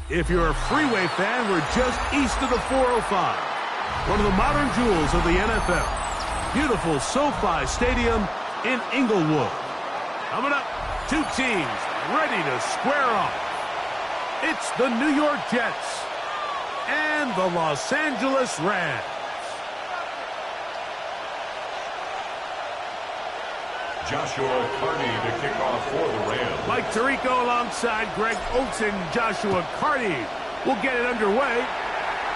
If you're a freeway fan, we're just east of the 405. One of the modern jewels of the NFL. Beautiful SoFi Stadium in Inglewood. Coming up, two teams ready to square off. It's the New York Jets and the Los Angeles Rams. Joshua Carney to kick off for the Rams. Mike Tirico alongside Greg Oates and Joshua Carney will get it underway.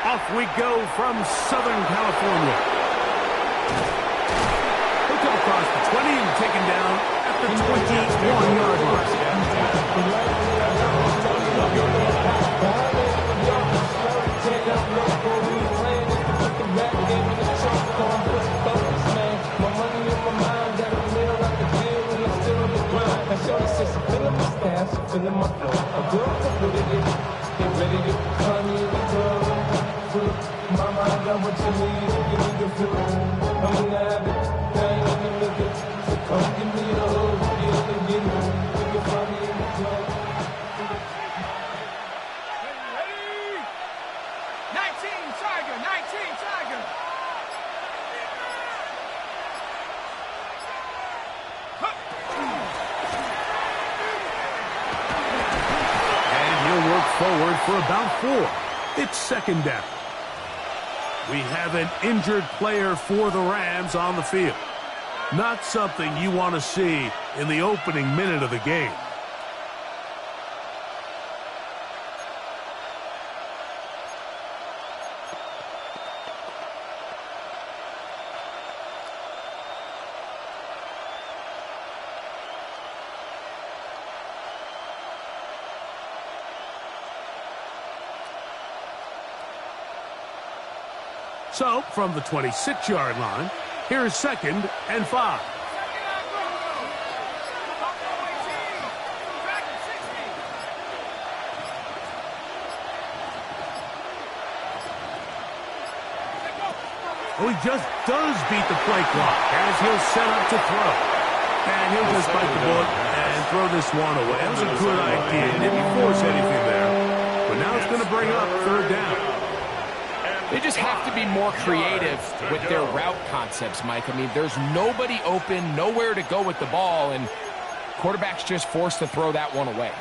Off we go from Southern California. He'll come across the 20 and taken down at the 21-yard line. Feeling my flow, a girl with it, get ready to come in the club. Mama, I got what you need, you need to feel. I'm gonna have it, I ain't gonna look it. So come give me a hug, feel and get it. You can find me in the club. Ready? 19 Tiger, 19 Tiger. Work forward for about 4. It's second down. We have an injured player for the Rams on the field. Not something you want to see in the opening minute of the game. So, from the 26-yard line, here's 2nd and 5. Oh, he just does beat the play clock as he'll set up to throw. And he'll just bite the bullet and throw this one away. That was a good idea. He didn't force anything there. But now it's going to bring up 3rd down. They just have to be more creative with their route concepts, Mike. I mean, there's nobody open, nowhere to go with the ball, and quarterback's just forced to throw that one away.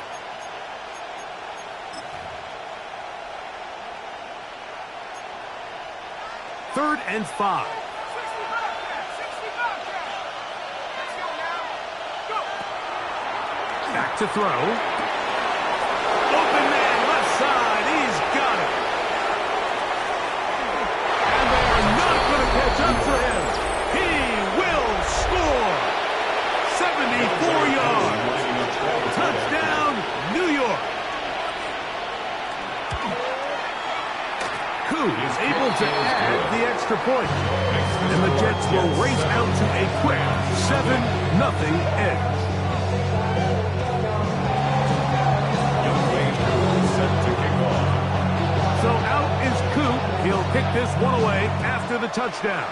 Third and 5. Back to throw. Open man, left side. He's got it. And they are not going to catch up to him. He will score. 74 yards. will race out to a quick 7-0 edge. Set to kick off. So out is Coop. He'll kick this one away after the touchdown.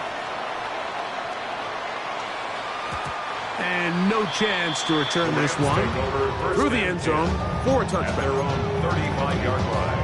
And no chance to return this one through the end zone for a touchback. At their own 35-yard line.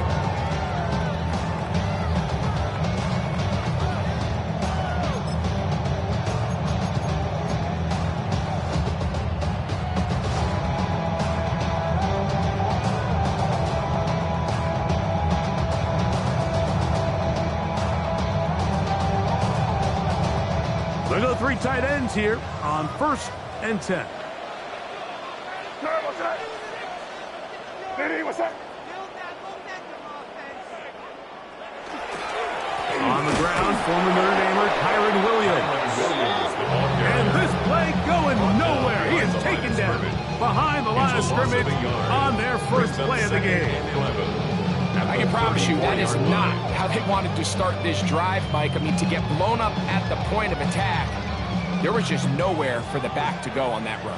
They go 3 tight ends here on 1st and 10. On the ground, former Notre Damer Kyron Williams. And this play going nowhere. He is taken down behind the line of scrimmage on their first play of the game. I can promise you that is not how they wanted to start this drive, Mike. I mean, to get blown up at the point of attack, there was just nowhere for the back to go on that run.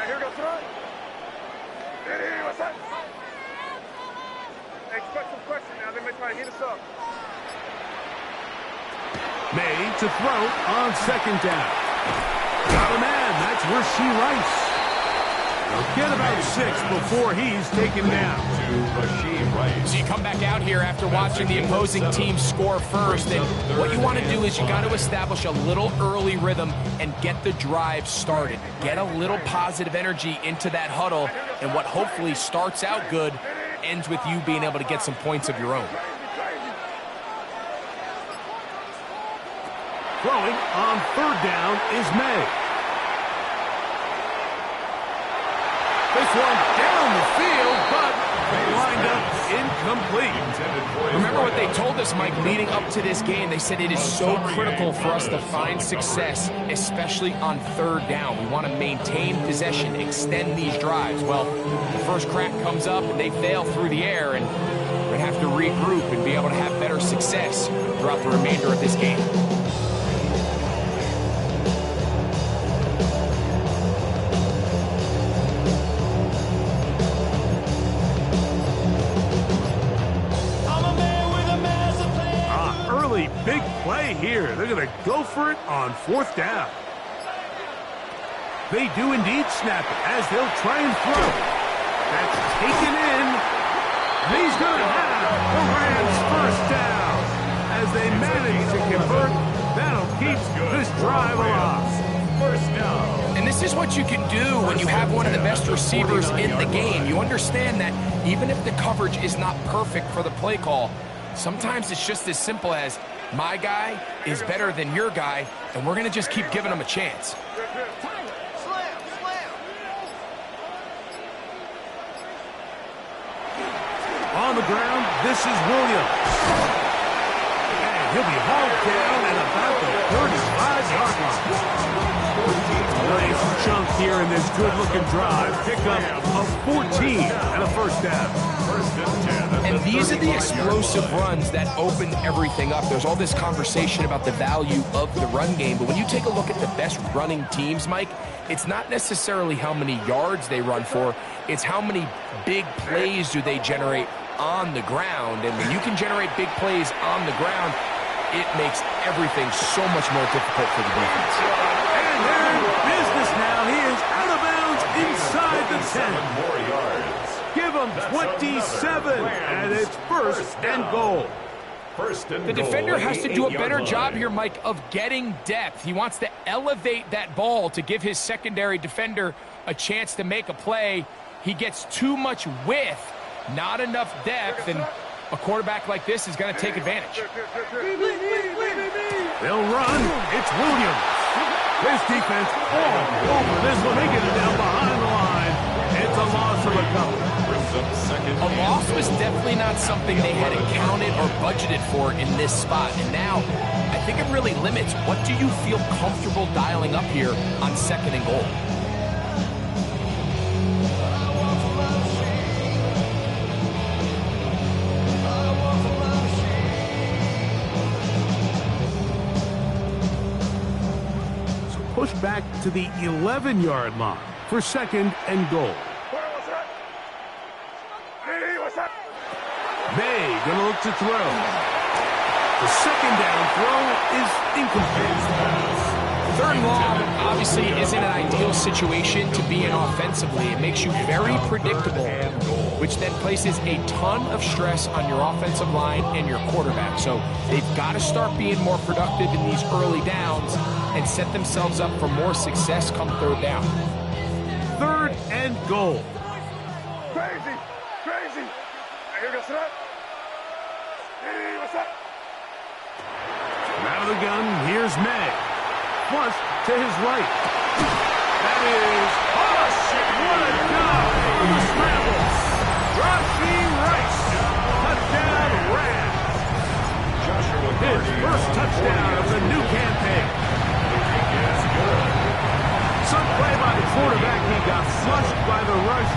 Here goes front. What's that? Expect some question now. They may try to hit us up. May to throw on 2nd down. Got a man. That's Rasheed Rice. He'll get about 6 before he's taken down. So you come back out here after watching the opposing team score first, and what you want to do is you got to establish a little early rhythm and get the drive started. Get a little positive energy into that huddle, and what hopefully starts out good ends with you being able to get some points of your own. Throwing on 3rd down is May. This one down the field, but lined up incomplete. Remember what they told us, Mike, leading up to this game. They said it is so critical for us to find success, especially on 3rd down. We want to maintain possession, extend these drives. Well, the first crack comes up and they fail through the air, and we're going to have to regroup and be able to have better success throughout the remainder of this game. Big play here. They're going to go for it on 4th down. They do indeed snap it as they'll try and throw. That's taken in. He's going to have the Rams first down. As they manage to convert, that'll keep this drive alive. First down. And this is what you can do when you have one of the best receivers in the game. You understand that even if the coverage is not perfect for the play call, sometimes it's just as simple as my guy is better than your guy, and we're going to just keep giving him a chance. On the ground, this is Williams. And he'll be hauled down at about the 35-yard line. Nice chunk here in this good-looking drive. Pick up a 14 and a 1st down. And these are the explosive runs that open everything up. There's all this conversation about the value of the run game, but when you take a look at the best running teams, Mike, it's not necessarily how many yards they run for, it's how many big plays do they generate on the ground. And when you can generate big plays on the ground, it makes everything so much more difficult for the defense. And they're in business now. He is out of bounds inside the 10. 7 more yards. Give him 27, and it's 1st and goal. The defender has to do a better job here, Mike, of getting depth. He wants to elevate that ball to give his secondary defender a chance to make a play. He gets too much width, not enough depth, and a quarterback like this is going to take advantage. They'll run. It's Williams. This defense all over this one. They get it down behind the line. It's a loss of a couple. A loss was definitely not something they had accounted or budgeted for in this spot. And now, I think it really limits what do you feel comfortable dialing up here on 2nd and goal. push back to the 11-yard line for 2nd and goal. May going to look to throw. The 2nd down throw is incomplete. 3rd and long obviously isn't an ideal situation to be in offensively. It makes you very predictable, which then places a ton of stress on your offensive line and your quarterback. So they've got to start being more productive in these early downs and set themselves up for more success come 3rd down. 3rd and goal. Crazy! Crazy! Out of the gun, here's May. Flush to his right. That is Hush! What a dive for the scramble. Rashi Rice. Touchdown, Rams. His first touchdown of the new campaign. Some play by the quarterback. He got flushed by the rush,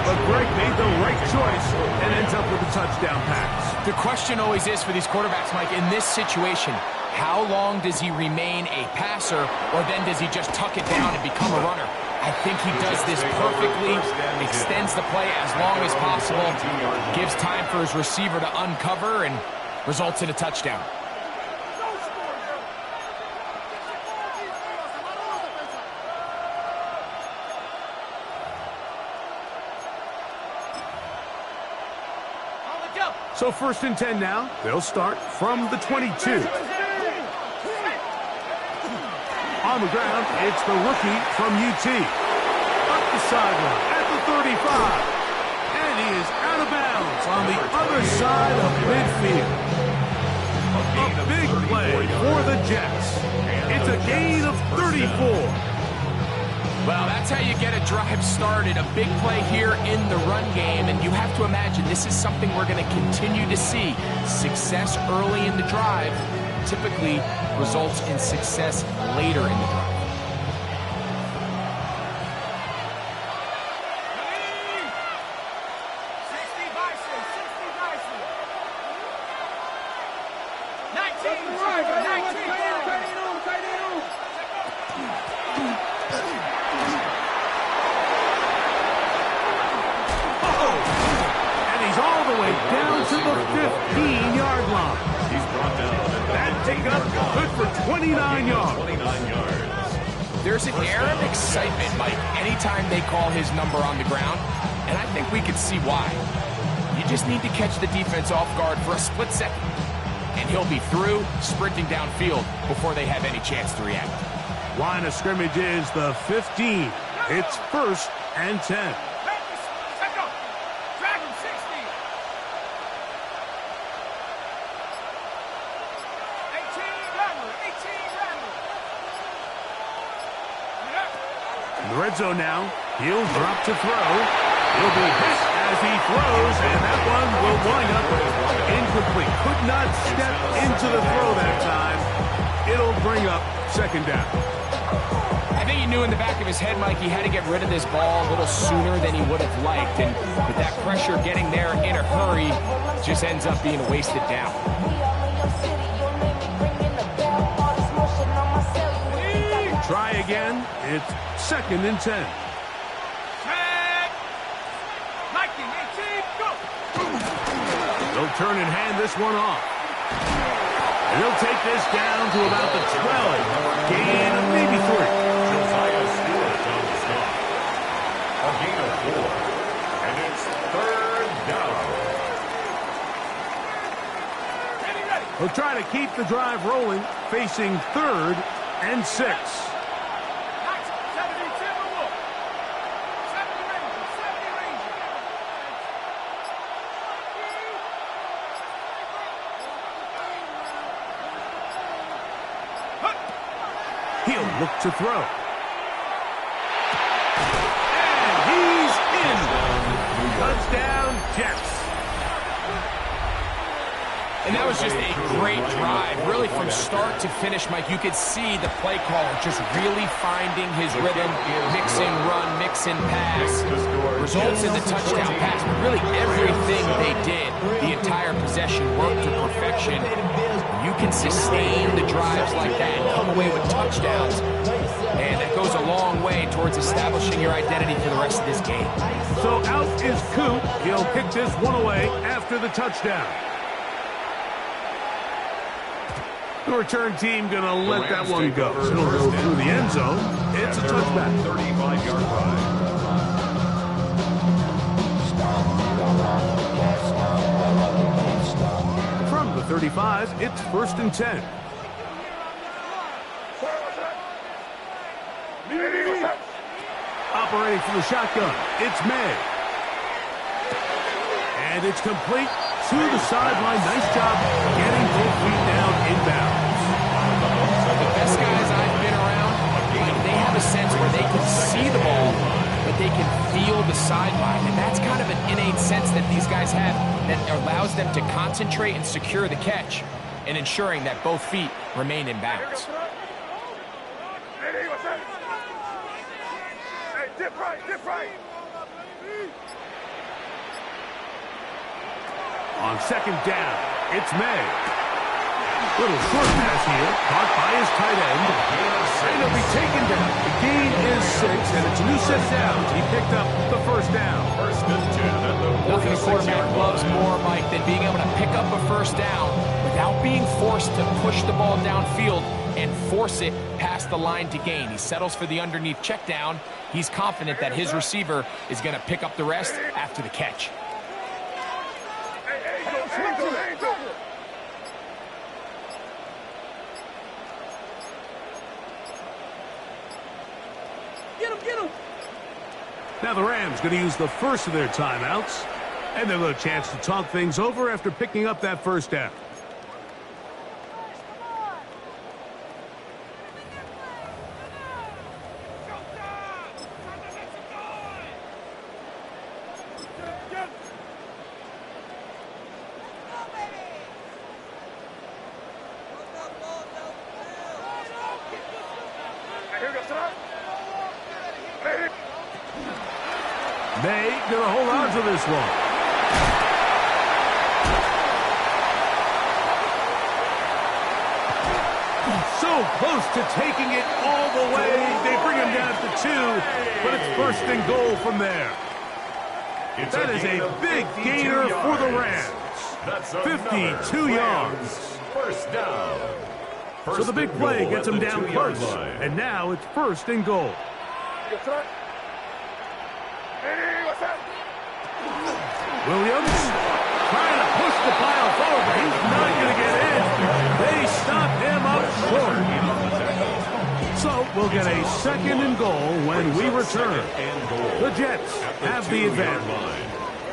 but Greg made the right choice and ends up with a touchdown pass. The question always is for these quarterbacks, Mike, in this situation, how long does he remain a passer, or then does he just tuck it down and become a runner? I think he does this perfectly, extends the play as long as possible, gives time for his receiver to uncover, and results in a touchdown. So 1st and 10 now. They'll start from the 22. On the ground, it's the rookie from UT. Up the sideline at the 35. And he is out of bounds on the other side of midfield. A big play for the Jets. It's a gain of 34. Well, that's how you get a drive started. A big play here in the run game, and you have to imagine this is something we're going to continue to see. Success early in the drive typically results in success later in the drive. Down to the 15-yard line. He's brought down. That take up good for 29 yards. There's an air of excitement, Mike, anytime they call his number on the ground, and I think we can see why. You just need to catch the defense off guard for a split second, and he'll be through, sprinting downfield before they have any chance to react. Line of scrimmage is the 15. It's 1st and 10. The red zone now. He'll drop to throw. He'll be hit as he throws, and that one will wind up incomplete. Could not step into the throw that time. It'll bring up 2nd down. I think he knew in the back of his head, Mike, he had to get rid of this ball a little sooner than he would have liked, and with that pressure getting there in a hurry, just ends up being a wasted down. Try again. It's 2nd and 10. They'll turn and hand this one off. And they'll take this down to about the 12. Gain of maybe 3. Josiah Stewart on the stop. A gain of 4. And it's 3rd down. They'll try to keep the drive rolling, facing 3rd and 6. He'll look to throw. And he's in. Touchdown, Jets. And that was just a great drive. Really, from start to finish, Mike, you could see the play caller just really finding his rhythm, mixing run, mixing pass. Results in the touchdown pass. But really, everything they did, the entire possession, worked to perfection. you can sustain the drives like that and come away with touchdowns, and that goes a long way towards establishing your identity for the rest of this game. So out is Coop. He'll kick this one away after the touchdown. The return team going to let that one go. It'll go through the end zone. It's a touchback. 35-yard line. From the 35, it's 1st and 10. Operating from the shotgun, it's May. And it's complete to the sideline. Nice job getting both feet down inbounds. The best guys I've been around, they have a sense where they can see the ball, but they can feel the sideline. And that's kind of an innate sense that these guys have that allows them to concentrate and secure the catch and ensuring that both feet remain in bounds. Dip right, dip right. On 2nd down, it's May. Little short pass here, caught by his tight end. And he'll be taken down. The gain is 6, and it's a new set of downs. He picked up the 1st down. 1st and 10 at the Nothing a 46-yard quarterback loves line. more, Mike, than being able to pick up a 1st down without being forced to push the ball downfield and force it past the line to gain. He settles for the underneath check down. He's confident that his receiver is going to pick up the rest after the catch. Get him! Now the Rams going to use the first of their timeouts, and they'll have a chance to talk things over after picking up that 1st down. May going to hold on to this one. So close to taking it all the way. They bring him down to 2, but it's 1st and goal from there. That is a big gainer for the Rams. 52 yards. 1st down. So the big play gets him down close. And now it's 1st and goal. Williams trying to push the pile forward, but he's not going to get in. They stop him up short. So we'll get a 2nd and goal when we return. The Jets have the advantage.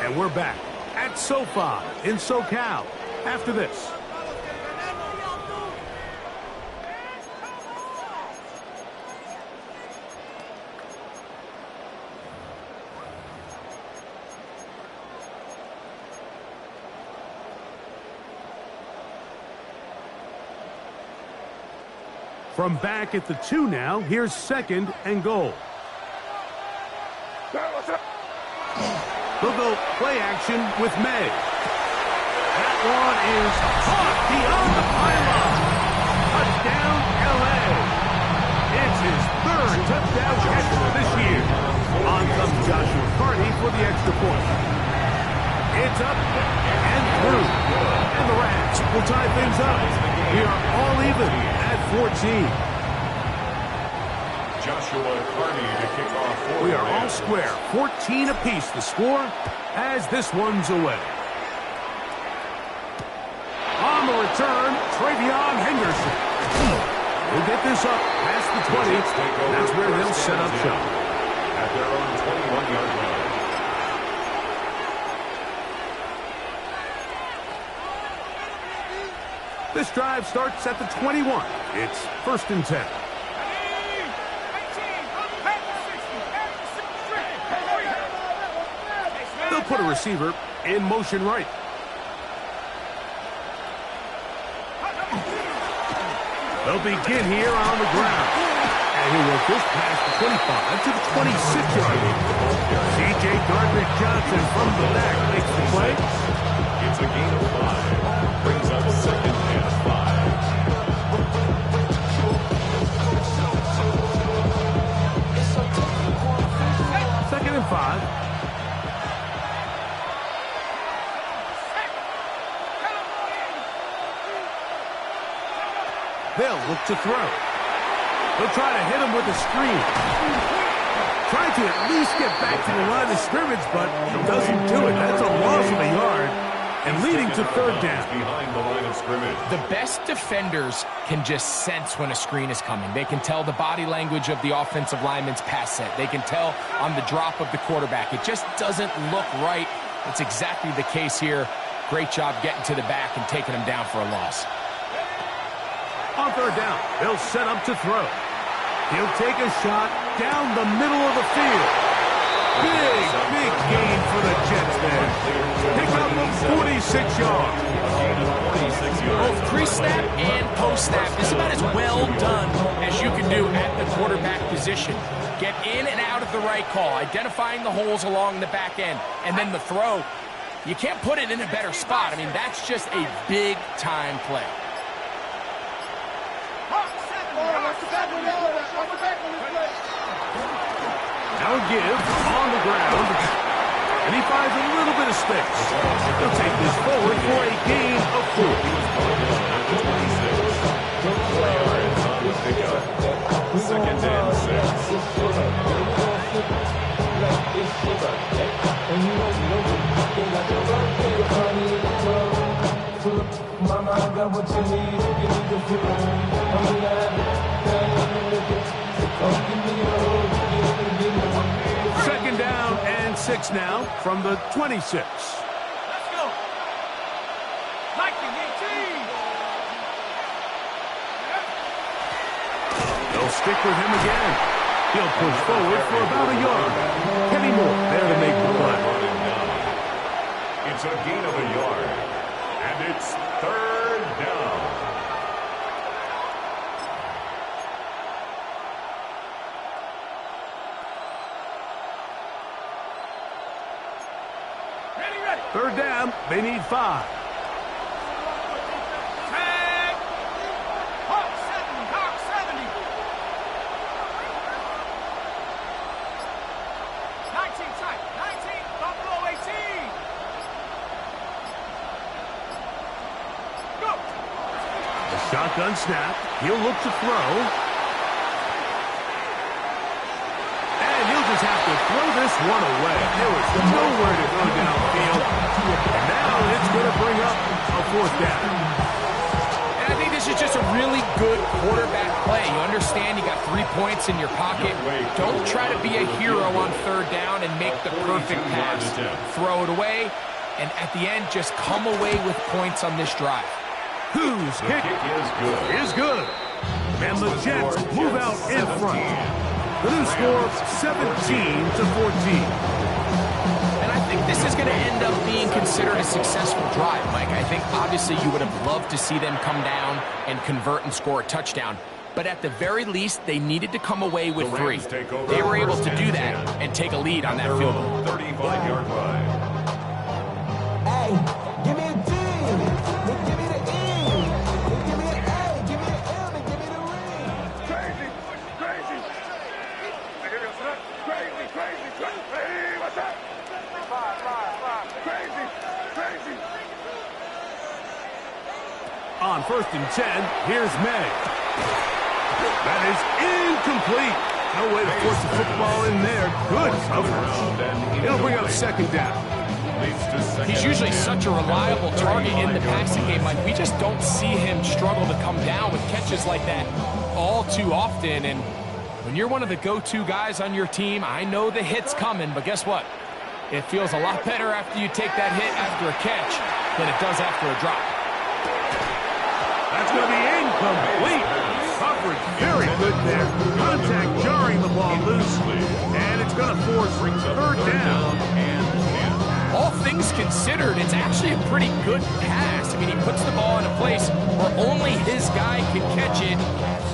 And we're back at SoFi in SoCal after this. From back at the 2 now, here's 2nd and goal. They'll go play action with May. That one is caught beyond the pylon. Touchdown, L.A. It's his 3rd touchdown catch for this year. On comes Joshua Carty for the extra point. It's up and through. And the Rams will tie things up. We are all even at 14. Joshua Carty to kick off for We the are all Rams. square. 14 apiece the score as this one's away. On the return, Travion Henderson. We'll get this up past the 20. That's where they'll set up shop. At their own 21-yard line. This drive starts at the 21. It's 1st and 10. They'll put a receiver in motion right. They'll begin here on the ground. And he will push past the 25 to the 26-yard line. C.J. Gardner-Johnson from the back makes the play. It's a gain of 5. Brings up 2nd and 5. They'll look to throw. They'll try to hit him with a screen. Trying to at least get back to the line of scrimmage, but he doesn't do it. That's a loss of a yard and leading to third down. Behind the line of scrimmage. The best defenders can just sense when a screen is coming. They can tell the body language of the offensive lineman's pass set. They can tell on the drop of the quarterback. It just doesn't look right. It's exactly the case here. Great job getting to the back and taking him down for a loss. On third down, they'll set up to throw. He'll take a shot down the middle of the field. Big gain for the Jets there. Pick up of 46 yards. Both pre-snap and post-snap is about as well done as you can do at the quarterback position. Get in and out of the right call, identifying the holes along the back end, and then the throw. You can't put it in a better spot. I mean, that's just a big-time play. Now give on the ground, and he finds a little bit of space. He'll take this forward for a gain of 4. Second and 6. Mama, I got what you need. Give me the feeling. Second down and 6 now from the 26. Let's go. Lightning 18. They'll stick with him again. He'll push forward for about a yard. Kenny Moore there to make the play. It's a gain of a yard. And it's third down. Ready. Third down, they need 5. Tag. Hawk 70. 19 tight. 19. Buffalo 18. Go. The shotgun snap. He'll look to throw. And he'll just have to throw this one away. There was nowhere to go downfield. And now it's going to bring up a 4th down. And I think this is just a really good quarterback play. You understand you got 3 points in your pocket. Don't try to be a hero on third down and make the perfect pass. Throw it away, and at the end, just come away with points on this drive. Whose kick is good. And the Jets move out in front. The new score, 17-14. And I think this is going to end up being considered a successful drive, Mike. I think obviously you would have loved to see them come down and convert and score a touchdown. But at the very least, they needed to come away with 3. They were able to do that and take a lead on that field goal. 35-yard line. Hey, give me a D. Give me the E. Give me an A. Give me an M. And give me the ring. Crazy. Hey, what's up? Crazy. On 1st and 10, here's May. That is incomplete. No way to force the football in there. Good coverage. It'll bring up 2nd down. He's usually such a reliable target in the passing game. Like, we just don't see him struggle to come down with catches like that all too often. And when you're one of the go-to guys on your team, I know the hit's coming, but guess what? It feels a lot better after you take that hit after a catch than it does after a drop. That's going to be incomplete. Coverage very good there. Contact jarring the ball loose. And it's going to force 3rd down. All things considered, it's actually a pretty good pass. I mean, he puts the ball in a place where only his guy can catch it.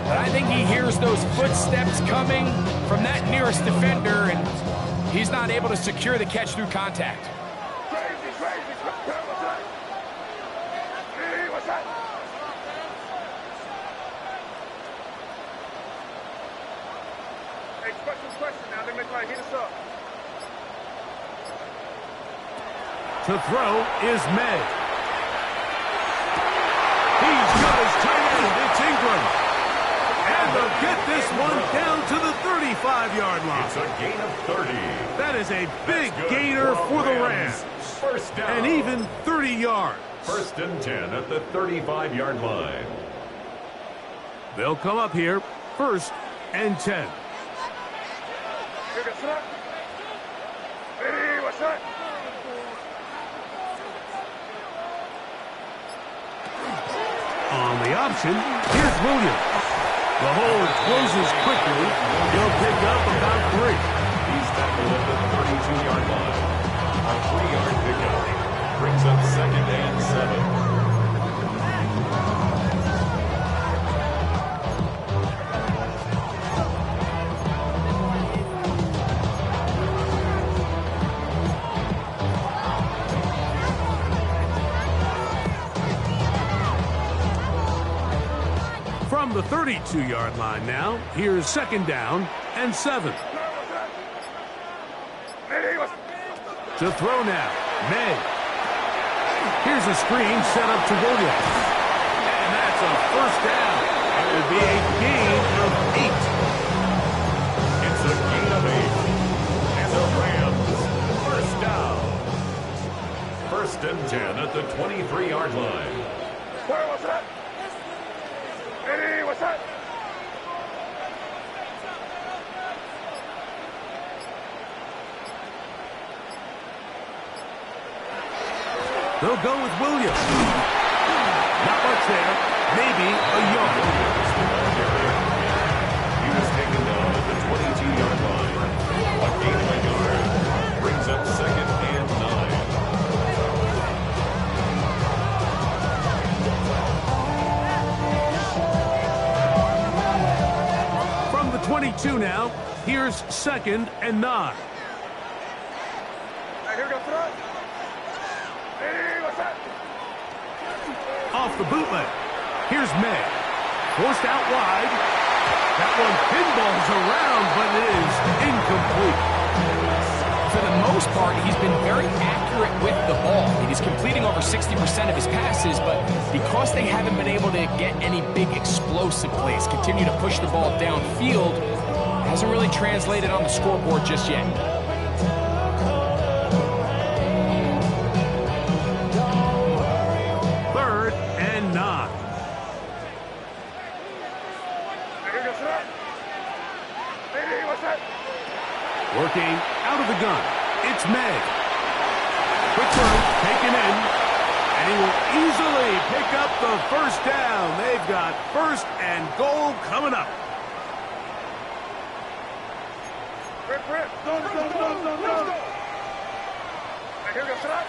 But I think he hears those footsteps coming from that nearest defender, and he's not able to secure the catch through contact. Crazy. Hey, what's up? Hey, question now. They make like hit us up. To throw is May. He's got his tight end. It's Ingram. 25-yard line. It's a gain of 30. That is a big gainer for the Rams. First down. And even 30 yards. First and 10 at the 35-yard line. They'll come up here, first and 10. On the option, here's Williams. The hold closes quickly. He'll pick up about 3. He's tackled at the 32-yard line. A 3-yard pickup. Brings up second and 7. From the 32-yard line now, here's second down and 7. To throw now, May. Here's a screen set up to Williams. And that's a first down. It will be a gain of 8. It's a gain of 8. And the Rams, first down. First and 10 at the 23-yard line. Where was that? Hey, what's that? They'll go with Williams. Not much there. Maybe a yard. He was taken down at the 22-yard line. A gain of a yard. Brings up second and 9. From the 22 now, here's second and 9. Here goes that. Hey, what's that? Off the bootleg. Here's May. Forced out wide. That one pinballs around, but it is incomplete. For the most part, he's been very accurate with the ball. I mean, he's completing over 60% of his passes, but because they haven't been able to get any big explosive plays, continue to push the ball downfield, hasn't really translated on the scoreboard just yet. Third and 9. Here goes that. Hey, what's that? Working out of the gun. It's May. Quick throw, taken in. And he will easily pick up the first down. They've got first and goal coming up. Rip. Go. Here goes that.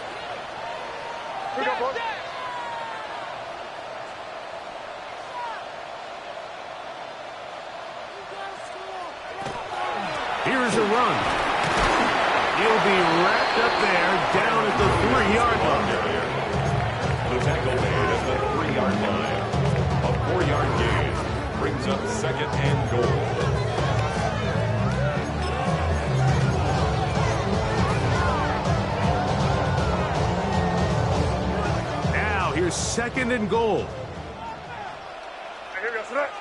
Here goes boys. Here's a run. He'll be wrapped up there down at the 3-yard line. The tackle made at the 3-yard line. A 4-yard gain brings up second and goal. Now here's second and goal. Here goes that.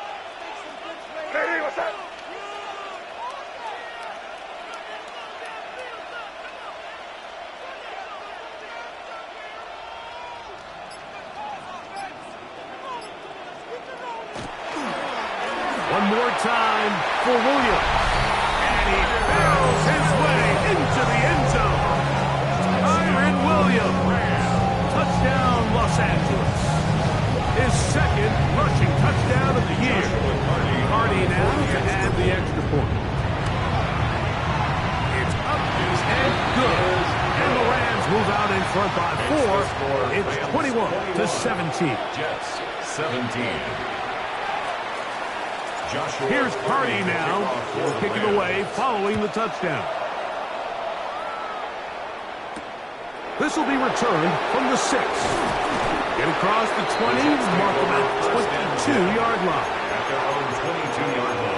Hey, what's that? One more time for Williams. And he barrels his way into the end zone. Kyren Williams. Touchdown, Los Angeles. His second rushing touchdown of the year. Hardy now to add the extra point. It's up and good. And the Rams move out in front by 4. It's 21-17. Jets 17. Here's Hardy now. He'll kick it away following the touchdown. This will be returned from the 6. Get across the 20, mark about 22-yard line. At their own 22-yard line.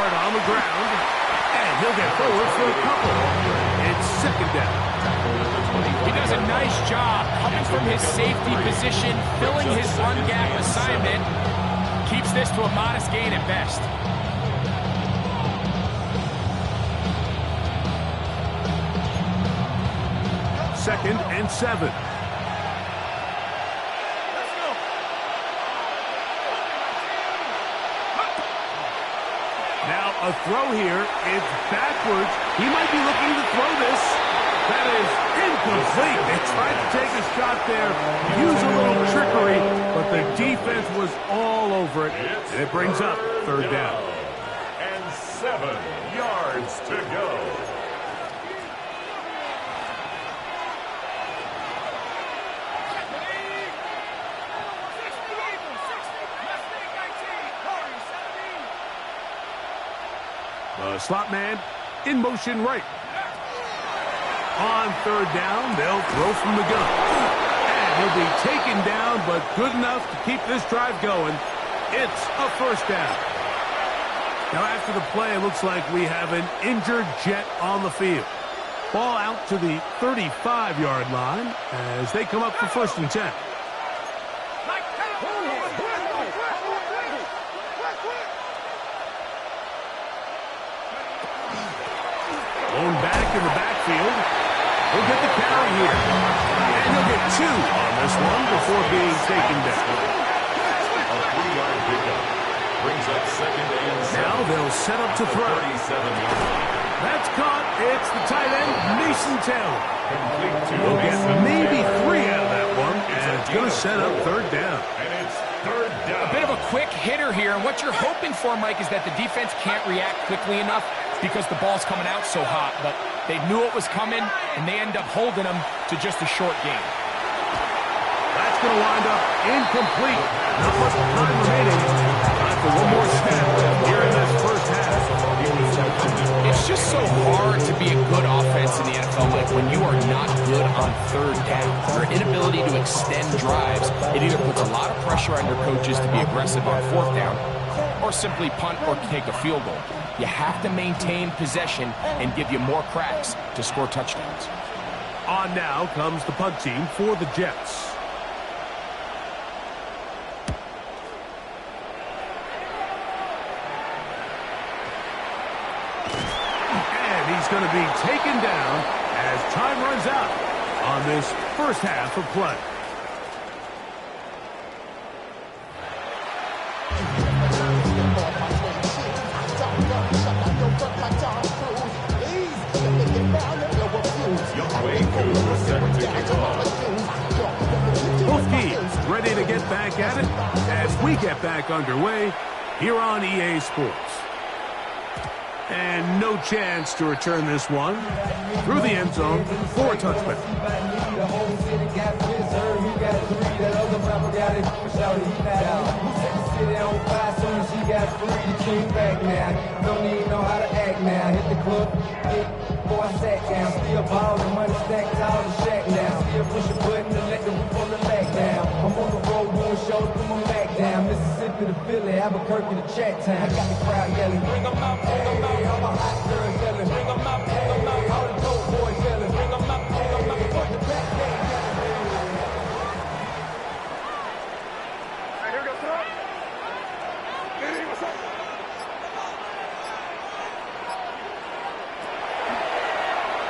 yard on the ground, and he'll get forward for a couple. It's second down. He does a nice job coming from his safety position, filling his run gap assignment. Keeps this to a modest gain at best. Second and 7. Now a throw here. It's backwards. He might be looking to throw this. That is incomplete. They tried to take a shot there, use a little trickery, but the defense was all over it. And it brings up third down. And 7 yards to go. The slot man in motion right. On third down, they'll throw from the gun. And he'll be taken down, but good enough to keep this drive going. It's a first down. Now after the play, it looks like we have an injured Jet on the field. Ball out to the 35-yard line as they come up for first and 10. Blown back in the backfield. He'll get the carry here. And he'll get 2 on this one before being taken down. A 3-yard pickup brings up second and 7. Now they'll set up to throw. 37-yard line. That's caught. It's the tight end, Mason Taylor. Complete to He'll get Mason maybe Taylor. 3 out of that one. And it's going to set up third down. And it's third down. A bit of a quick hitter here, and what you're hoping for, Mike, is that the defense can't react quickly enough because the ball's coming out so hot, but they knew it was coming, and they end up holding them to just a short gain. That's going to wind up incomplete. Not much time remaining. Time for one more snap here in this first half. It's just so hard to be a good offense in the NFL, Mike, when you are not good on third down. Your inability to extend drives, it either puts a lot of pressure on your coaches to be aggressive on fourth down, or simply punt or take a field goal. You have to maintain possession and give you more cracks to score touchdowns. On now comes the punt team for the Jets. And he's going to be taken down as time runs out on this first half of play. Both teams ready to get back at it as we get back underway here on EA Sports. And no chance to return this one through the end zone for a touchback. Don't even know how to act now. Hit the club, before I sat down. Still ballin', money stacked tall and shack now. Still push a button to let the roof on the back down. I'm on the road doing shows, put my back down. Mississippi to Philly, Albuquerque to Chat-Town. I got the crowd yelling, bring 'em out, bring 'em out. All my hot girls yelling, bring 'em out, bring 'em out. All the dope boys yelling, bring 'em out, bring 'em out. Put the back down. Hey, here we go, son. Hey, what's up?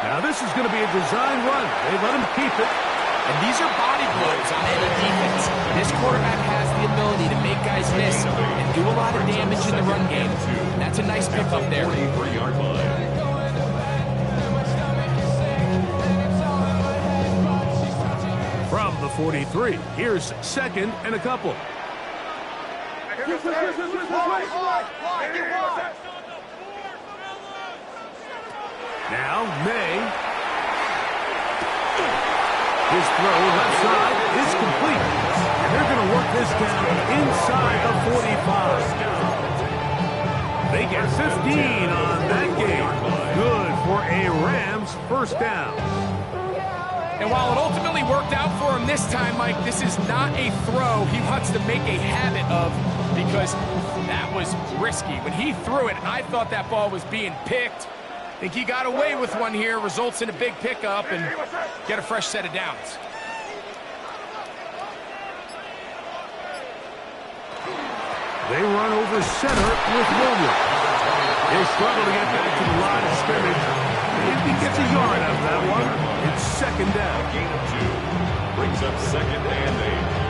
Now this is going to be a design run. They let him keep it. And these are body blows on any defense. This quarterback has the ability to make guys miss and do a lot of damage in the run game. And that's a nice pickup there. 43-yard line. From the 43, here's second and a couple. Hey, here we go, son. Now May. His throw left side is complete. And they're going to work this down inside the 45. They get 15 on that game. Good for a Rams first down. And while it ultimately worked out for him this time, Mike, this is not a throw he wants to make a habit of, because that was risky. When he threw it, I thought that ball was being picked. I think he got away with one here, results in a big pickup and get a fresh set of downs. They run over center with Williams. He'll struggle to get back to the line of scrimmage. If he gets a yard out of that one, it's second down. Gain of 2 brings up 2nd and 8.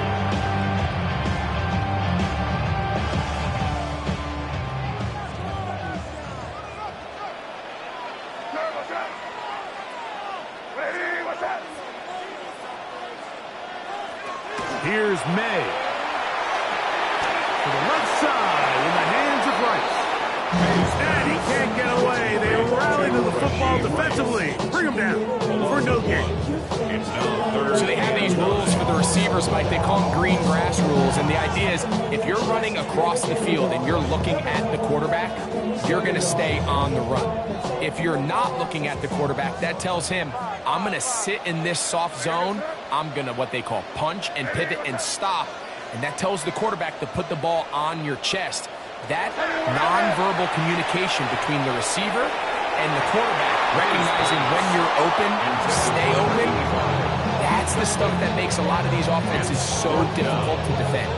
Here's May. To the left side in the hands of Rice. And he can't get away. They rally to the football defensively. Bring him down for no gain. It's now 3rd. So they have these rules for the receivers, Mike. They call them green grass rules. And the idea is if you're running across the field and you're looking at the quarterback, you're going to stay on the run. If you're not looking at the quarterback, that tells him, I'm going to sit in this soft zone. I'm going to what they call punch and pivot and stop. And that tells the quarterback to put the ball on your chest. That nonverbal communication between the receiver and the quarterback, recognizing when you're open, stay open, that's the stuff that makes a lot of these offenses so difficult to defend.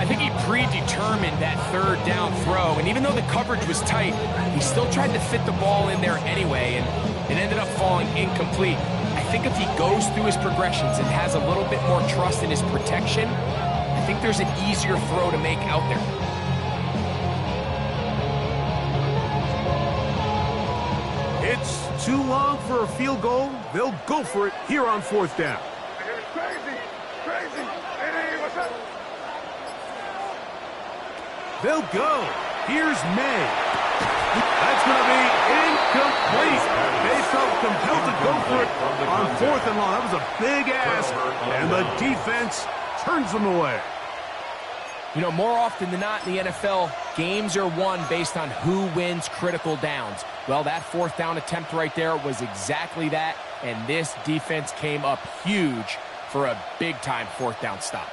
I think he predetermined that 3rd down throw, and even though the coverage was tight, he still tried to fit the ball in there anyway, and it ended up falling incomplete. I think if he goes through his progressions and has a little bit more trust in his protection, I think there's an easier throw to make out there. It's too long for a field goal. They'll go for it here on 4th down. Crazy. Hey, what's up? They'll go. Here's May. That's going to be incomplete. They felt compelled to go for it on 4th and long. That was a big ask, and the defense turns them away. You know, more often than not in the NFL, games are won based on who wins critical downs. Well, that 4th down attempt right there was exactly that, and this defense came up huge for a big-time 4th down stop.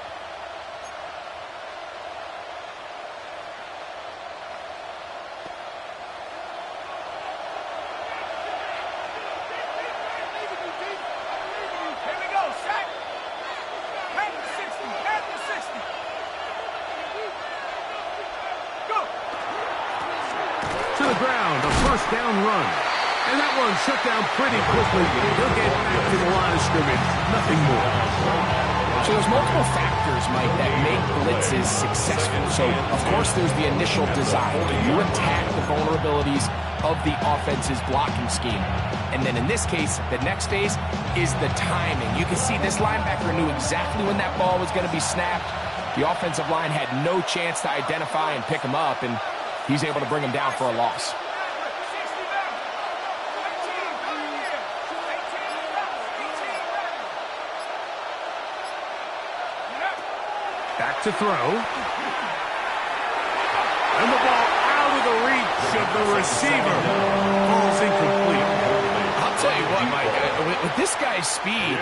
Here we go, sack. Head to 60, head to 60. Go. To the ground, a 1st down run. And that one shut down pretty quickly. He'll get back to the line of scrimmage. Nothing more. So there's multiple factors, Mike, that make blitzes successful. So, of course, there's the initial design. You attack the vulnerabilities of the offense's blocking scheme. And then in this case, the next phase is the timing. You can see this linebacker knew exactly when that ball was going to be snapped. The offensive line had no chance to identify and pick him up, and he's able to bring him down for a loss. Back to throw. And the ball out of the reach of the receiver. Ball's incomplete. I'll tell you what, Mike, with this guy's speed,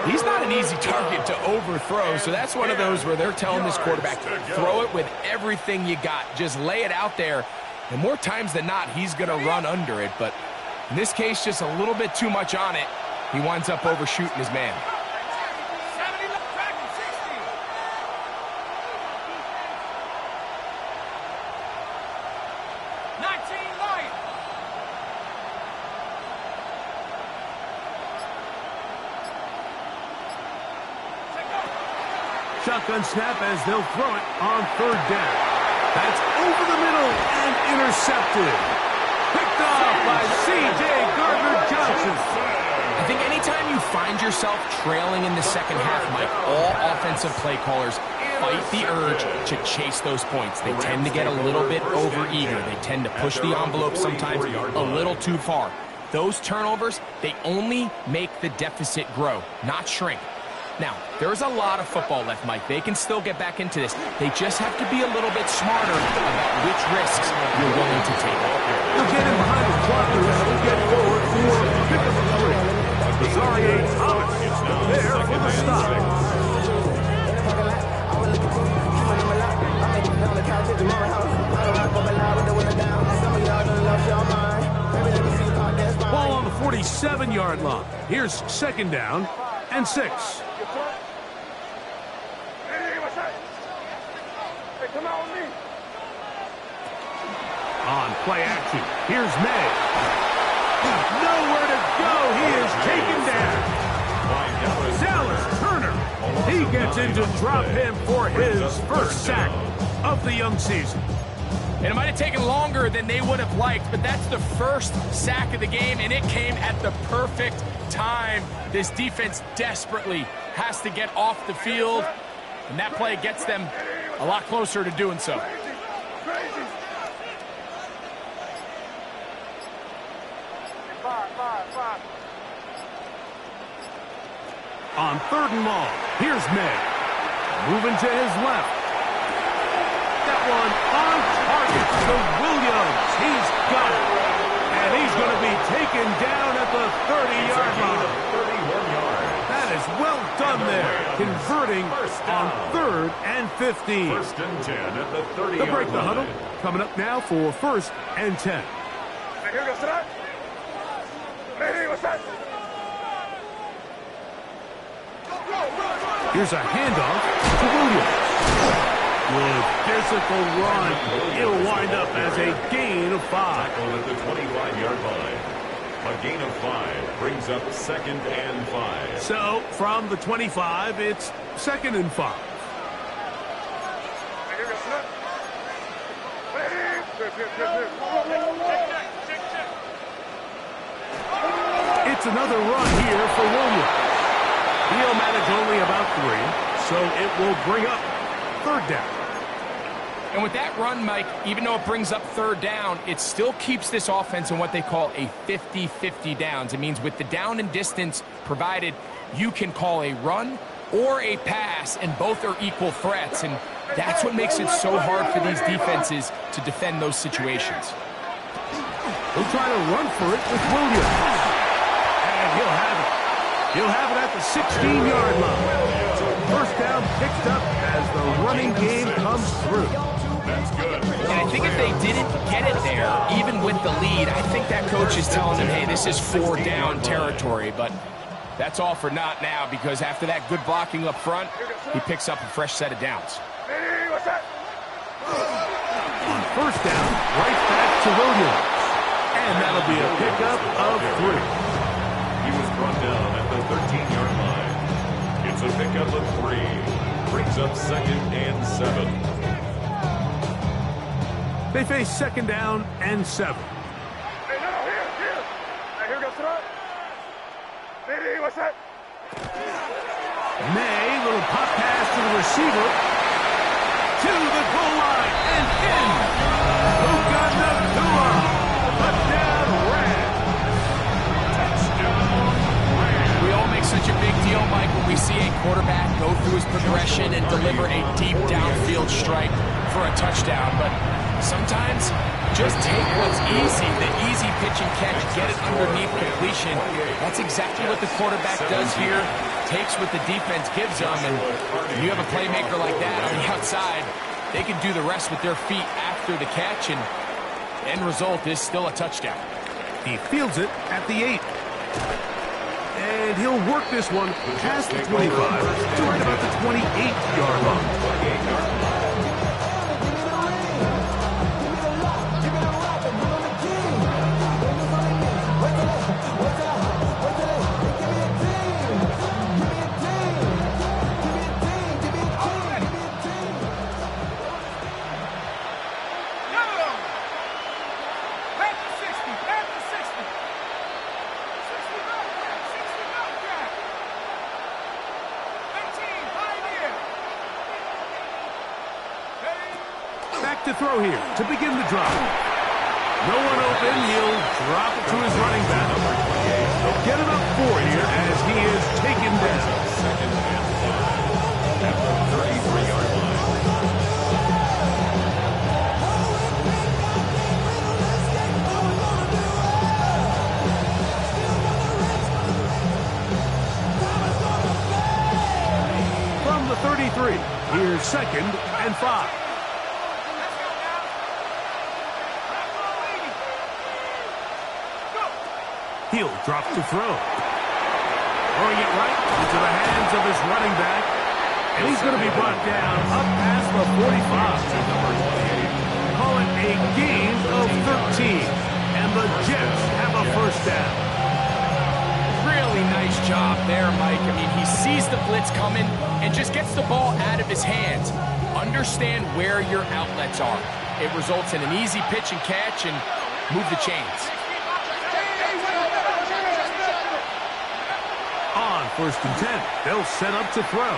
he's not an easy target to overthrow. So that's one of those where they're telling this quarterback, throw it with everything you got. Just lay it out there. And more times than not, he's going to run under it. But in this case, just a little bit too much on it. He winds up overshooting his man. 70 back to 60. Shotgun snap as they'll throw it on 3rd down. That's over the middle and intercepted. Picked off by C.J. Gardner-Johnson. I think anytime you find yourself trailing in the second half, Mike, all offensive play callers fight the urge to chase those points. They tend to get a little bit over-eager. They tend to push the envelope sometimes a little too far. Those turnovers, they only make the deficit grow, not shrink. Now, there's a lot of football left, Mike. They can still get back into this. They just have to be a little bit smarter about which risks you're willing to take. They'll get in behind the clock and get forward for pick up 3. Rosario Thomas for the stop. Ball on the 47-yard line. Here's second down and 6. Hey, what's that? Hey, come out with me. On play action, here's May. Nowhere to go. He is taken down. Dallas Turner. He gets into drop him for his first sack of the young season. And it might have taken longer than they would have liked, but that's the first sack of the game, and it came at the perfect time. This defense desperately has to get off the field, and that play gets them a lot closer to doing so. Crazy. Five. On third and long, here's May. Moving to his left. That one on target to Williams. He's got it. And he's going to be taken down at the 30-yard line. 31 yards. That is well done there, converting on 3rd and 15. First and 10 at the 30-yard line. They'll break the huddle. Coming up now for 1st and 10. Hey, here goes that. Hey, what's that? Here's a handoff to Williams. Good physical run. It'll wind up as a gain of 5. Tackled at the 25-yard line. A gain of 5 brings up 2nd and 5. So from the 25, it's 2nd and 5. Hey, here goes that. Hey, It's another run here for Williams. He'll manage only about 3, so it will bring up 3rd down. And with that run, Mike, even though it brings up 3rd down, it still keeps this offense in what they call a 50-50 downs. It means with the down and distance provided, you can call a run or a pass, and both are equal threats. And that's what makes it so hard for these defenses to defend those situations. He'll try to run for it with Williams. And he'll have it. He'll have it at the 16-yard line. First down picked up as the running game comes through. That's good. And I think if they didn't get it there, even with the lead, I think that coach is telling them, hey, this is 4 down territory. But that's all for naught now, because after that good blocking up front, he picks up a fresh set of downs. Hey, what's that? On first down, right back to Williams. And that'll be a pickup of 3. He was brought down at the 13-yard line. It's a pickup of 3. Brings up 2nd and 7. They face 2nd down and 7. Hey, no, here. Hey, here goes that. Hey, what's that? May, little pop pass to the receiver. To the goal line and in. Puka-Nacua. Touchdown, Rams. We all make such a big deal, Mike, when we see a quarterback go through his progression and deliver a deep downfield strike for a touchdown. But sometimes just take what's easy, the easy pitch and catch, get it underneath completion. That's exactly what the quarterback does here. Takes what the defense gives them, and when you have a playmaker like that on the outside, they can do the rest with their feet after the catch, and the end result is still a touchdown. He fields it at the 8. And he'll work this one past the 25 to right about the 28-yard line. To throw here to begin the drive. No one open. He'll drop it to his running back. They'll get it up 4 here as he is taken down. 2nd and 5 at the 33-yard line. 3. Here's 2nd and 5. He'll drop to throw. Throwing it right into the hands of his running back. And he's going to be brought down up past the 45. Call it a gain of 13. And the Jets have a first down. Really nice job there, Mike. I mean, he sees the blitz coming and just gets the ball out of his hands. Understand where your outlets are. It results in an easy pitch and catch and move the chains. On 1st and 10, they'll set up to throw.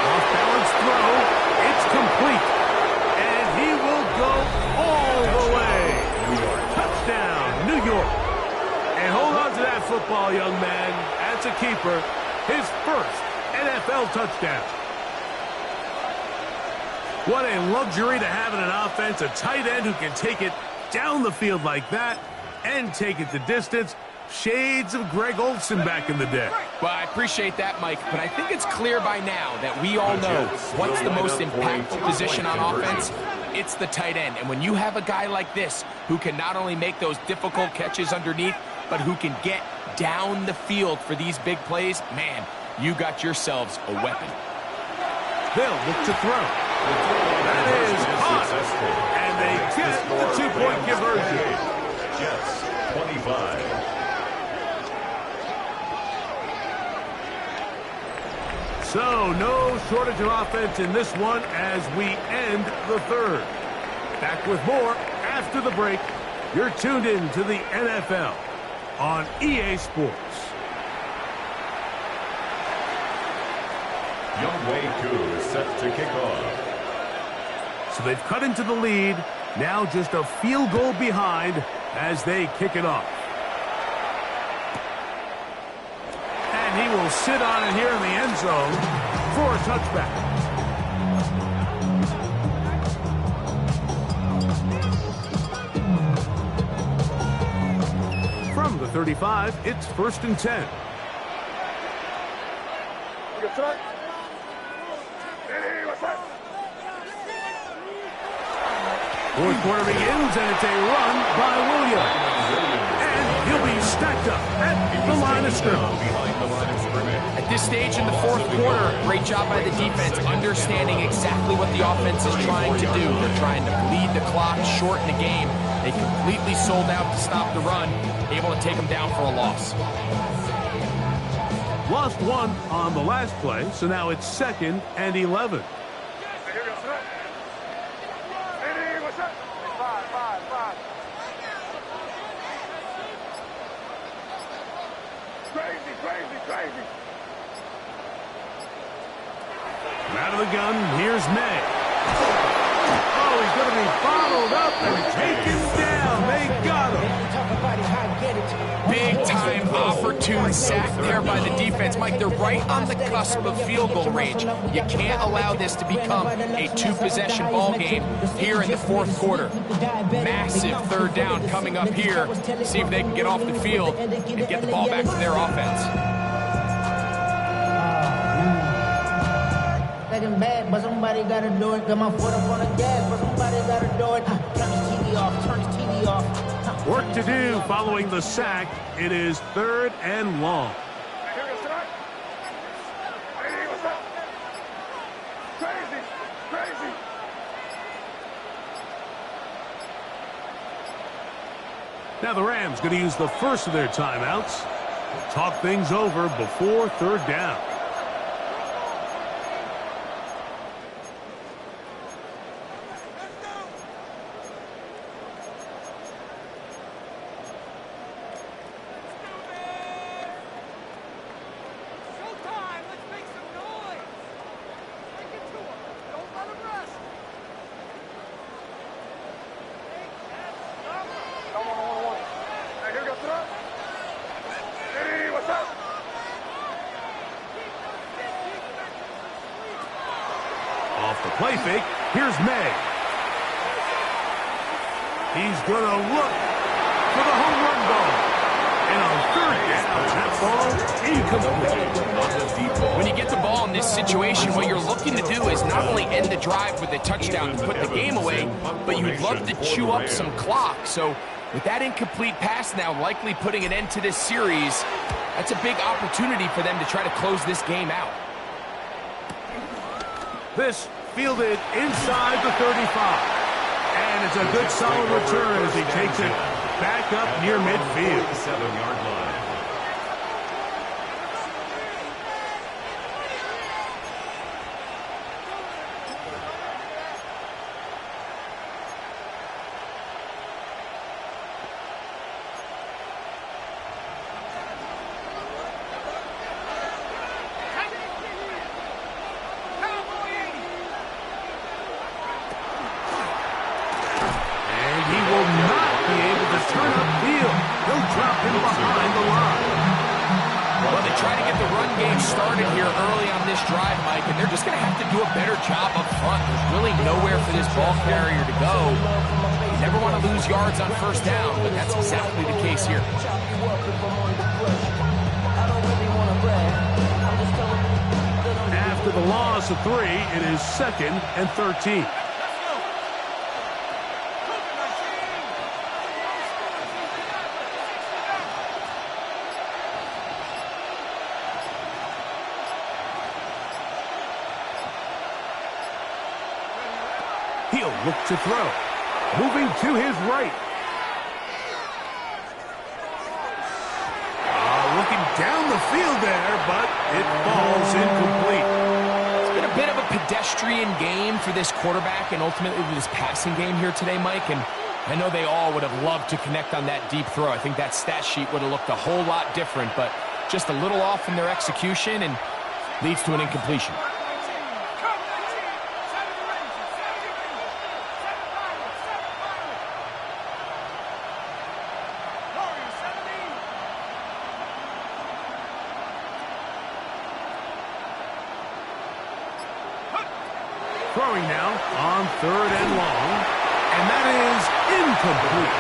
Off-balance throw. It's complete. And he will go all the way. Touchdown, New York. And hold on to that football, young man. That's a keeper. His first NFL touchdown. What a luxury to have in an offense. A tight end who can take it down the field like that and take it the distance. Shades of Greg Olsen back in the day. Well, I appreciate that, Mike, but I think it's clear by now that we all know what's the most impactful position on offense. It's the tight end. And when you have a guy like this who can not only make those difficult catches underneath, but who can get down the field for these big plays, man, you got yourselves a weapon. They'll look to throw. That is caught. And they get the 2-point conversion. Jets 25. So, no shortage of offense in this one as we end the third. Back with more after the break. You're tuned in to the NFL on EA Sports. Young Way 2 is set to kick off. So they've cut into the lead. Now just a field goal behind as they kick it off. And he will sit on it here in the end zone for a touchback. From the 35, it's 1st and 10. Fourth quarter begins, and it's a run by Williams. And he'll be stacked up at the line of scrimmage. At this stage in the fourth quarter, great job by the defense, understanding exactly what the offense is trying to do. They're trying to bleed the clock, shorten the game. They completely sold out to stop the run, able to take them down for a loss. Lost one on the last play, so now it's 2nd and 11. Out of the gun, here's May. Oh, he's going to be bottled up and taken down. They got him. Big time opportune sack there by the defense. Mike, they're right on the cusp of field goal range. You can't allow this to become a 2-possession ball game here in the fourth quarter. Massive third down coming up here. See if they can get off the field and get the ball back to their offense. Bad, but somebody gotta do it. Got my foot up on the gas, but somebody gotta do it. Turn his TV off, turn his TV off. Work to do following the sack. It is 3rd and long. Now the Rams going to use the first of their timeouts to talk things over before 3rd down. Off the play fake, here's May. He's going to look for the home run ball. And on 3rd down, that ball incomplete. When you get the ball in this this situation, what you're looking to do is not only end the drive with a touchdown and put the game away, but you'd love to chew up some clock. So with that incomplete pass now likely putting an end to this series, that's a big opportunity for them to try to close this game out. This fielded inside the 35. And it's a good solid return as he takes it back up near midfield. 7-yard line. Yards on first down, but that's exactly the case here. After the loss of 3, it is 2nd and 13. He'll look to throw. Moving to his right. Looking down the field there, but it falls incomplete. It's been a bit of a pedestrian game for this quarterback and ultimately this passing game here today, Mike. And I know they all would have loved to connect on that deep throw. I think that stat sheet would have looked a whole lot different, but just a little off in their execution and leads to an incompletion. Throwing now on 3rd and long, and that is incomplete.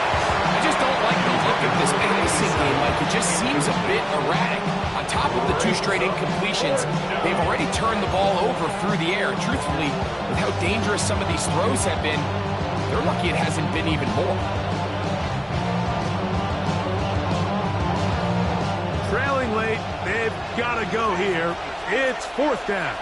I just don't like the look of this passing game, Mike. It just seems a bit erratic. On top of the 2 straight incompletions, they've already turned the ball over through the air. And truthfully, with how dangerous some of these throws have been, they're lucky it hasn't been even more. Trailing late, they've got to go here. It's 4th down.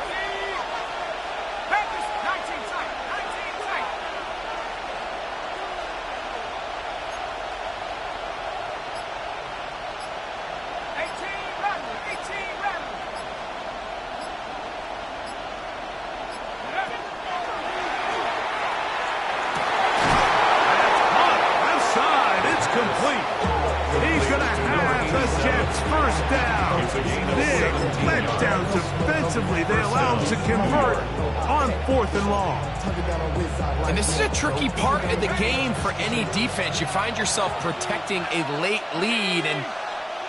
They allow him to convert on 4th and long. And this is a tricky part of the game for any defense. You find yourself protecting a late lead, and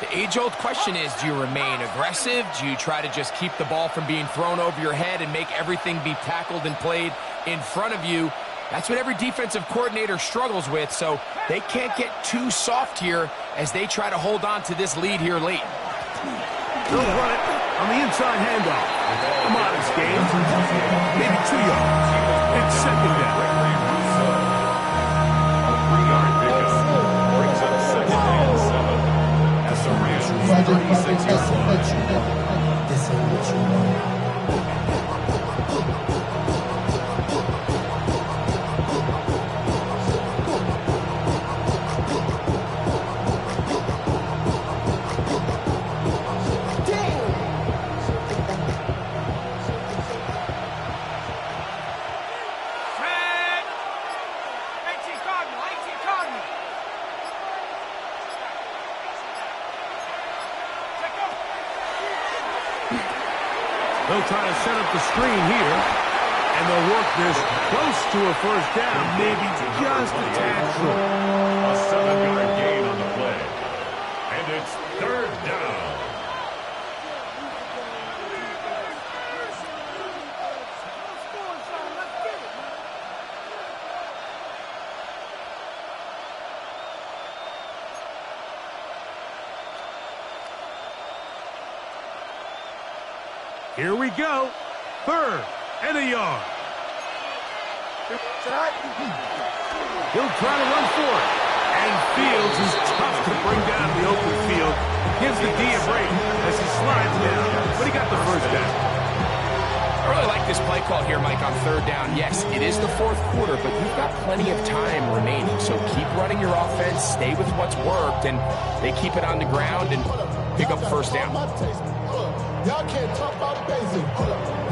the age-old question is, do you remain aggressive? Do you try to just keep the ball from being thrown over your head and make everything be tackled and played in front of you? That's what every defensive coordinator struggles with, so they can't get too soft here as they try to hold on to this lead here late. They'll run it on the inside handoff. A modest gain, maybe 2 yards. It's 2nd down. A 3-yard pickup brings up 2nd and 7 at the Rams' 36-yard line. This ain't what you want. They'll try to set up the screen here, and they'll work this close to a 1st down, maybe just a tad short. A 7-yard gain on the play. And it's 3rd down. Here we go. 3rd and a yard. He'll try to run for it. And Fields is tough to bring down the open field. Gives the D a break as he slides down. But he got the first down. I really like this play call here, Mike, on 3rd down. Yes, it is the 4th quarter, but you've got plenty of time remaining. So keep running your offense, stay with what's worked, and they keep it on the ground and pick up 1st down. Y'all can't talk about basic.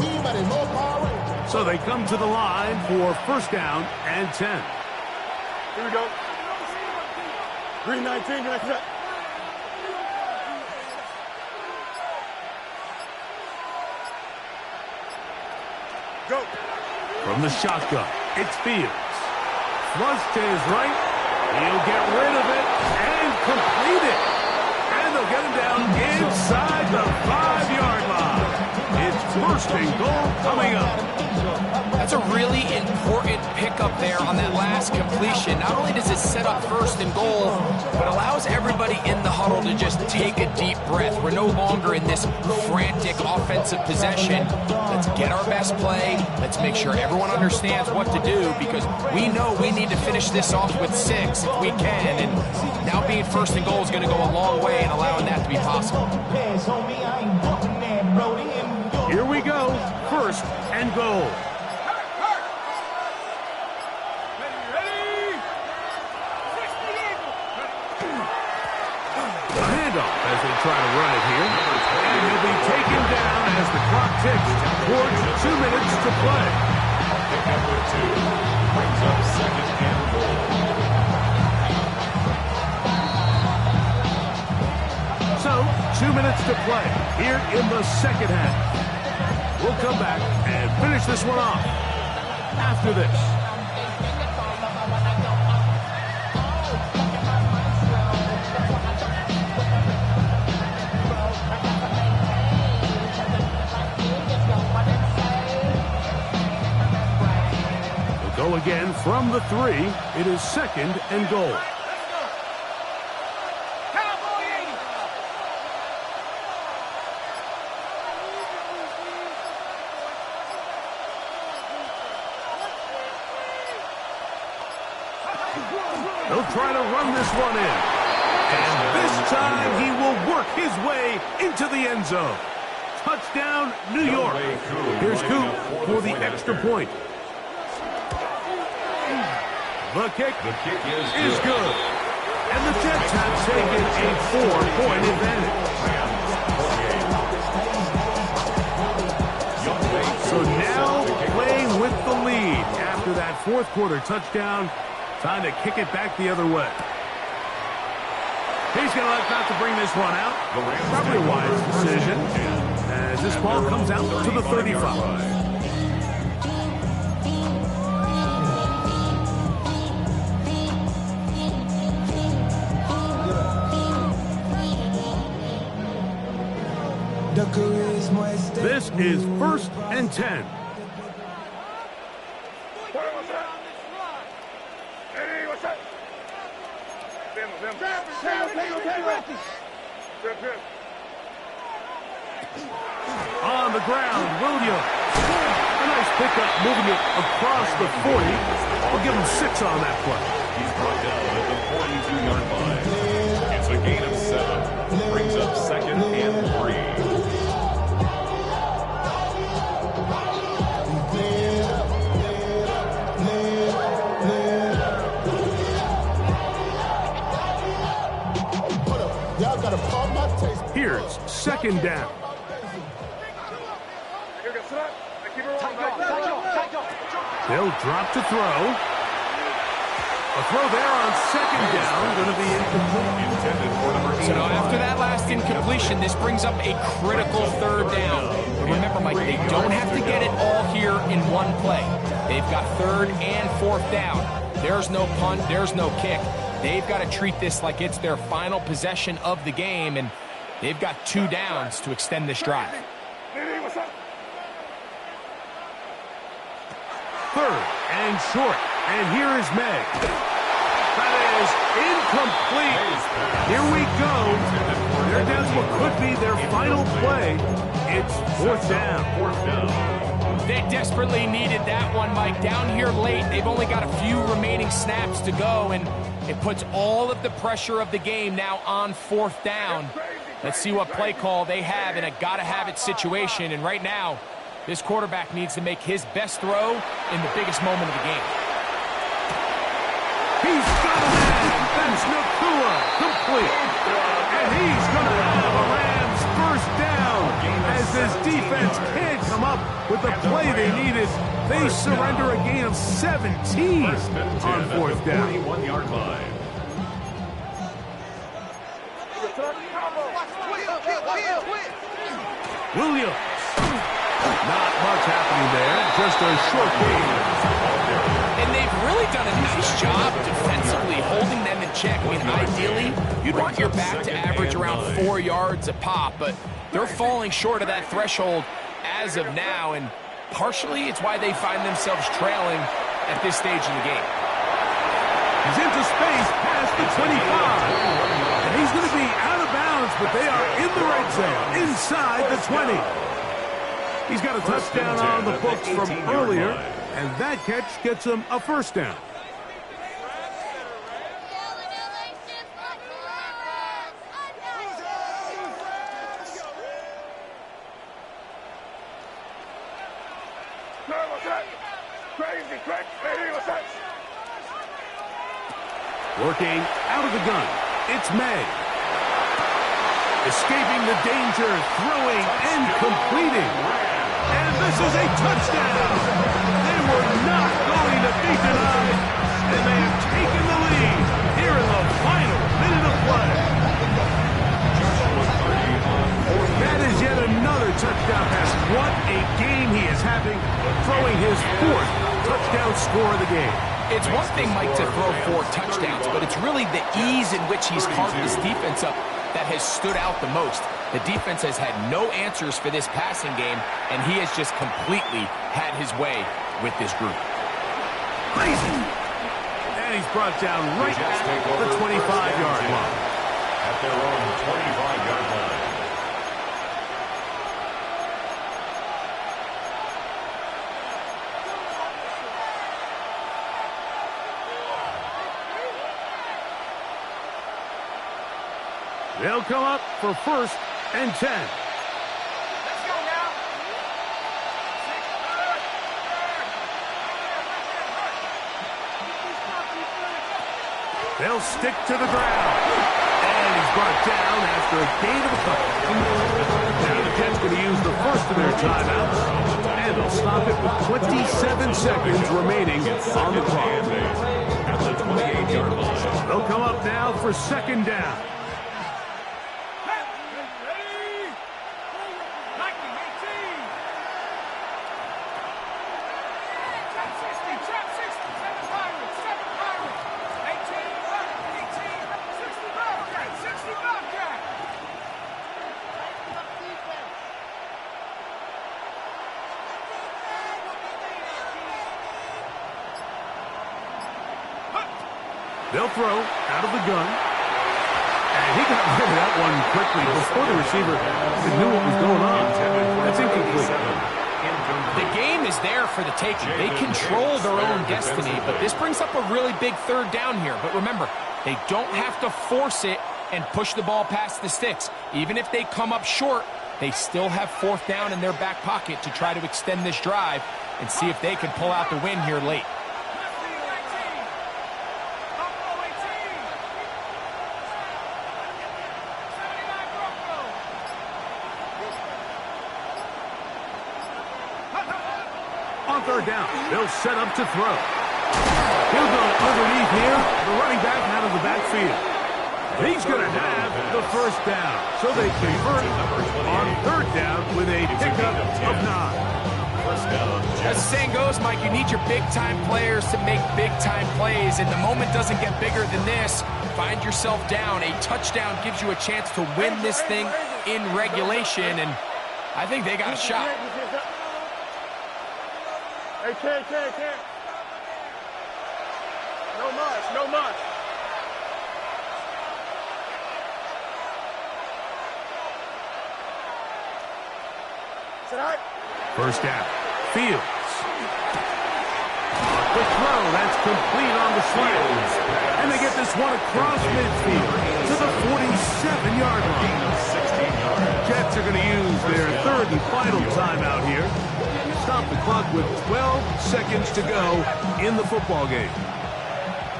We might have more power. So they come to the line for 1st down and 10. Here we go. Green 19, next up. Go. From the shotgun, it's Fields. Flush to his right. He'll get rid of it and complete it. And they'll get him down inside the 5-yard line. It's 1st and goal coming up. That's a really important pickup there on that last completion. Not only does it set up 1st and goal, but allows everybody in the huddle to just take a deep breath. We're no longer in this frantic offensive possession. Let's get our best play. Let's make sure everyone understands what to do, because we know we need to finish this off with 6 if we can. And now being 1st and goal is going to go a long way in allowing that to be possible. Here we go. 1st and goal. As they try to run it here. And he'll be taken down as the clock ticks towards 2 minutes to play. Pickup with 2. Brings up 2nd and goal. So, 2 minutes to play here in the 2nd half. We'll come back and finish this one off after this. Go again from the 3. It is 2nd and goal. He'll try to run this one in. And this time he will work his way into the end zone. Touchdown, New York. Here's Coop for the extra point. The kick is good. And the Jets have taken a 4-point advantage. So now playing with the lead after that 4th quarter touchdown. Time to kick it back the other way. He's going to elect not to bring this one out. Probably a wise decision as this ball comes out to the 35. This is 1st and 10. On the ground, Williams. A nice pickup, moving it across the 40. We'll give him 6 on that play. He's brought down at the 42-yard line. It's a gain of 7. Brings up 2nd and 3. Here's 2nd down. They'll drop to throw. A throw there on 2nd down, going to be incomplete. So after that last incompletion, this brings up a critical 3rd down. But remember, Mike, they don't have to get it all here in one play. They've got 3rd and 4th down. There's no punt, there's no kick. They've got to treat this like it's their final possession of the game, and they've got 2 downs to extend this drive. 3rd and short. And here is May. That is incomplete. Here we go. They're down to what could be their final play. It's fourth down. They desperately needed that one, Mike. Down here late, they've only got a few remaining snaps to go, and it puts all of the pressure of the game now on fourth down. Let's see what play call they have in a gotta-have-it situation, and right now, this quarterback needs to make his best throw in the biggest moment of the game. He's got a man. That's Nakua, complete. And he's going to have a Rams first down. As this defense can't come up with the play they needed, they surrender a gain of 17 on fourth down. 41-yard line. Williams. Not much happening there. Just a short gain. And they've really done a nice job defensively holding them in check. I mean, ideally, you'd want your back to average around 4 yards a pop, but they're falling short of that threshold as of now, and partially it's why they find themselves trailing at this stage in the game. He's into space past the 25. And he's going to be out of bounds, but they are in the red zone, inside the 20. He's got a touchdown on the books from earlier, and that catch gets him a first down. Working out of the gun, it's May. Escaping the danger, throwing and completing. And this is a touchdown. They were not going to be denied, and they have taken the lead here in the final minute of play. That is yet another touchdown pass. What a game he is having, throwing his fourth touchdown score of the game. It's one thing, Mike, to throw 4 touchdowns, but it's really the ease in which he's carved this defense up that has stood out the most. The defense has had no answers for this passing game, and he has just completely had his way with this group. And he's brought down right at the 25-yard line. At their own 25-yard line. They'll come up for first and 10. Let's go now. They'll stick to the ground. And he's brought down after a gain of a couple. Now the Jets going to use the first of their timeouts. And they'll stop it with 27 seconds remaining on the clock. At the 28-yard line. They'll come up now for second down. They'll throw out of the gun. And he got rid of that one quickly before the receiver knew what was going on. That's incomplete. The game is there for the taking. They control their own destiny, but this brings up a really big third down here. But remember, they don't have to force it and push the ball past the sticks. Even if they come up short, they still have fourth down in their back pocket to try to extend this drive and see if they can pull out the win here late. On third down, they'll set up to throw. He'll go underneath here, the running back out of the backfield. He's going to have the first down, so they convert on third down with a pickup of 9. First down. As the saying goes, Mike, you need your big-time players to make big-time plays, and the moment doesn't get bigger than this. Find yourself down. A touchdown gives you a chance to win this thing in regulation, and I think they got a shot. Hey, Ken. No much. First down. Fields. Quick throw. That's complete on the slant. And they get this one across midfield to the 47-yard line. 16 yards. Jets are going to use their third and final timeout here. Stop the clock with 12 seconds to go in the football game.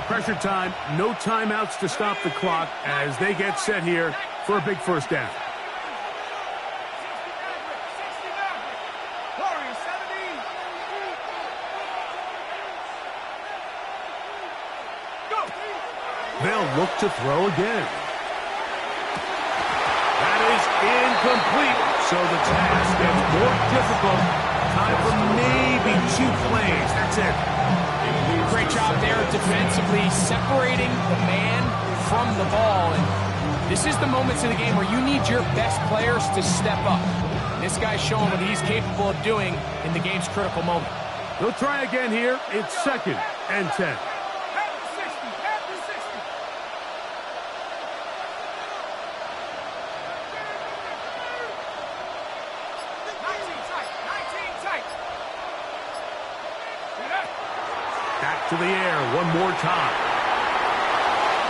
Pressure time, no timeouts to stop the clock as they get set here for a big first down. They'll look to throw again. That is incomplete, so the task gets more difficult. Time for maybe 2 plays. That's it. Great job there defensively, separating the man from the ball. And this is the moments in the game where you need your best players to step up. This guy's showing what he's capable of doing in the game's critical moment. They'll try again here. It's 2nd and 10. Back to the air one more time.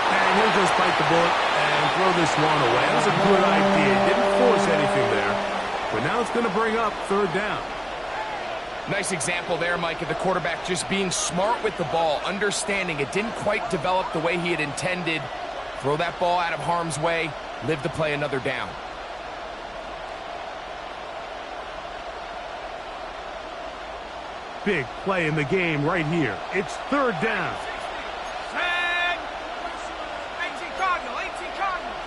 And he'll just bite the bullet and throw this one away. That was a good idea. Didn't force anything there. But now it's going to bring up 3rd down. Nice example there, Mike, of the quarterback just being smart with the ball, understanding it didn't quite develop the way he had intended. Throw that ball out of harm's way, live to play another down. Big play in the game right here. It's 3rd down. 10. 18 Cardinal, 18 Cardinal.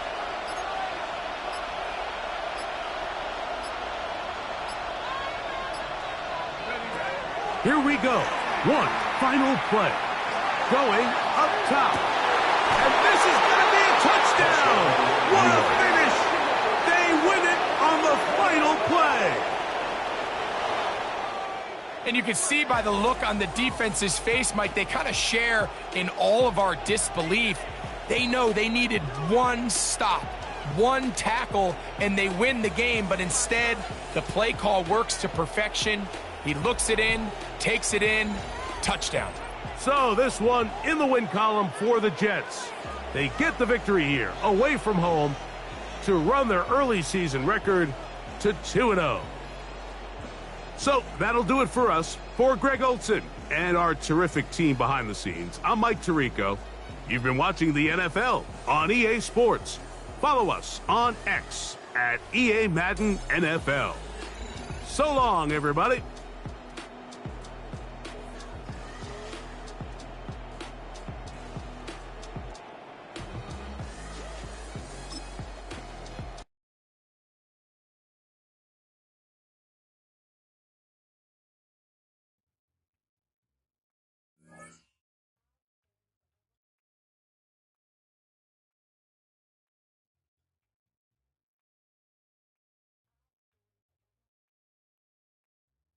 Here we go. One final play. Going up top. And this is going to be a touchdown. What a finish. They win it on the final play. And you can see by the look on the defense's face, Mike, they kind of share in all of our disbelief. They know they needed one stop, one tackle, and they win the game. But instead, the play call works to perfection. He looks it in, takes it in, touchdown. So this one in the win column for the Jets. They get the victory here, away from home, to run their early season record to 2-0. So that'll do it for us. For Greg Olson and our terrific team behind the scenes, I'm Mike Tirico. You've been watching the NFL on EA Sports. Follow us on X at EA Madden NFL. So long, everybody.